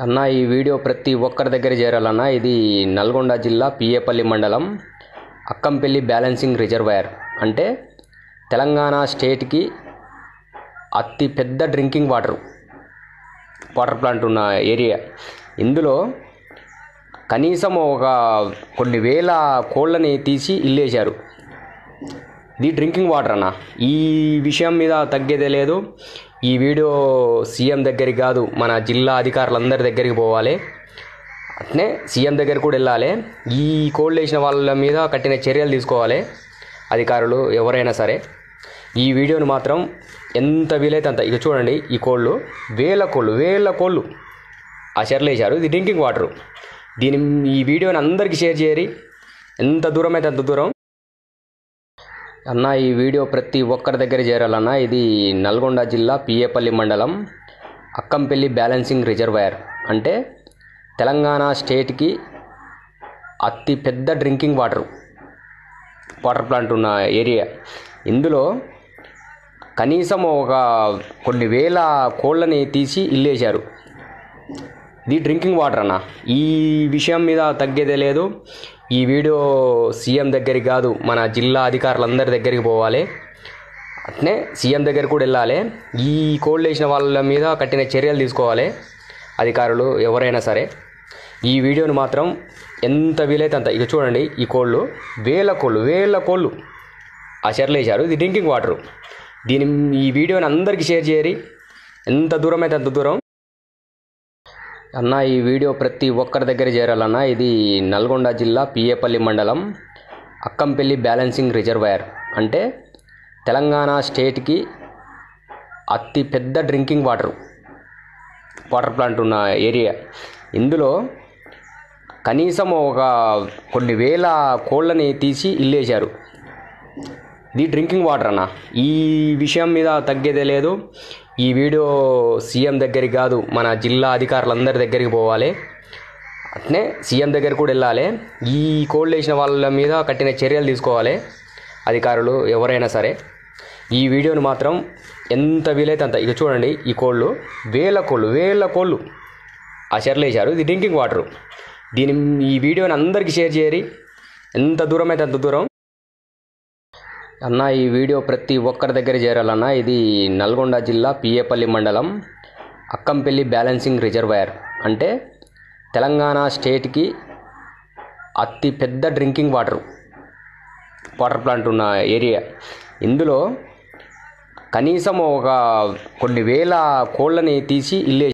అన్న ఈ వీడియో ప్రతి ఒక్కరి దగ్గర చేరాలన్న. ఇది నల్గొండ జిల్లా పిఏపల్లి మండలం అక్కంపల్లి బ్యాలెన్సింగ్ రిజర్వాయర్ అంటే తెలంగాణ స్టేట్కి అతి పెద్ద డ్రింకింగ్ వాటర్ ప్లాంట్ ఉన్న ఏరియా. ఇందులో కనీసం కొన్ని వేల కోళ్ళని తీసి ఇల్లేశారు. ఇది డ్రింకింగ్ వాటర్ అన్న. ఈ విషయం మీద తగ్గేదే లేదు. ఈ వీడియో సీఎం దగ్గరికి కాదు, మన జిల్లా అధికారులందరి దగ్గరికి పోవాలి. అట్నే సీఎం దగ్గర కూడా వెళ్ళాలి. ఈ కోళ్ళు వేసిన వాళ్ళ మీద కఠిన చర్యలు తీసుకోవాలి అధికారులు ఎవరైనా సరే. ఈ వీడియోని మాత్రం ఎంత వీలైతే అంత, ఇక చూడండి, ఈ కోళ్ళు వేల కోళ్ళు ఆ చెర్లు వేశారు. ఇది డ్రింకింగ్ వాటరు. ఈ వీడియోని అందరికీ షేర్ చేయరి, ఎంత దూరం అయితే అంత దూరం. అన్న ఈ వీడియో ప్రతి ఒక్కరి దగ్గర చేరాలన్న. ఇది నల్గొండ జిల్లా పిఏపల్లి మండలం అక్కంపల్లి బ్యాలెన్సింగ్ రిజర్వాయర్ అంటే తెలంగాణ స్టేట్కి అతి పెద్ద డ్రింకింగ్ వాటర్ ప్లాంట్ ఉన్న ఏరియా. ఇందులో కనీసం కొన్ని వేల కోళ్ళని తీసి ఇల్లేశారు. ఇది డ్రింకింగ్ వాటర్ అన్న. ఈ విషయం మీద తగ్గేదే లేదు. ఈ వీడియో సీఎం దగ్గరికి కాదు, మన జిల్లా అధికారులందరి దగ్గరికి పోవాలి. అట్నే సీఎం దగ్గర కూడా వెళ్ళాలి. ఈ కోళ్ళు వేసిన వాళ్ళ మీద కఠిన చర్యలు తీసుకోవాలి అధికారులు ఎవరైనా సరే. ఈ వీడియోని మాత్రం ఎంత వీలైతే అంత, ఇక చూడండి, ఈ కోళ్ళు వేల కోళ్ళు ఆ చెర్లు వేశారు. ఇది డ్రింకింగ్ వాటరు. ఈ వీడియోని అందరికీ షేర్ చేయరి, ఎంత దూరం అయితే అంత దూరం. అన్న ఈ వీడియో ప్రతి ఒక్కరి దగ్గర చేరాలన్న. ఇది నల్గొండ జిల్లా పిఏపల్లి మండలం అక్కంపల్లి బ్యాలెన్సింగ్ రిజర్వాయర్ అంటే తెలంగాణ స్టేట్కి అతి పెద్ద డ్రింకింగ్ వాటర్ ప్లాంట్ ఉన్న ఏరియా. ఇందులో కనీసం కొన్ని వేల కోళ్ళని తీసి ఇల్లేశారు. ఇది డ్రింకింగ్ వాటర్ అన్న. ఈ విషయం మీద తగ్గేదే లేదు. ఈ వీడియో సీఎం దగ్గరికి కాదు, మన జిల్లా అధికారులందరి దగ్గరికి పోవాలి. అట్నే సీఎం దగ్గర కూడా వెళ్ళాలి. ఈ కోళ్ళు వేసిన వాళ్ళ మీద కఠిన చర్యలు తీసుకోవాలి అధికారులు ఎవరైనా సరే. ఈ వీడియోని మాత్రం ఎంత వీలైతే అంత, ఇక చూడండి, ఈ కోళ్ళు వేల కోళ్ళు ఆ చెర్లు వేశారు. ఇది డ్రింకింగ్ వాటరు. ఈ వీడియోని అందరికీ షేర్ చేయరి, ఎంత దూరం అయితే అంత దూరం. అన్న ఈ వీడియో ప్రతి ఒక్కరి దగ్గర చేరాలన్న. ఇది నల్గొండ జిల్లా పిఏపల్లి మండలం అక్కంపల్లి బ్యాలెన్సింగ్ రిజర్వాయర్ అంటే తెలంగాణ స్టేట్కి అతి పెద్ద డ్రింకింగ్ వాటర్ ప్లాంట్ ఉన్న ఏరియా. ఇందులో కనీసం కొన్ని వేల కోళ్ళని తీసి ఇల్లేశారు.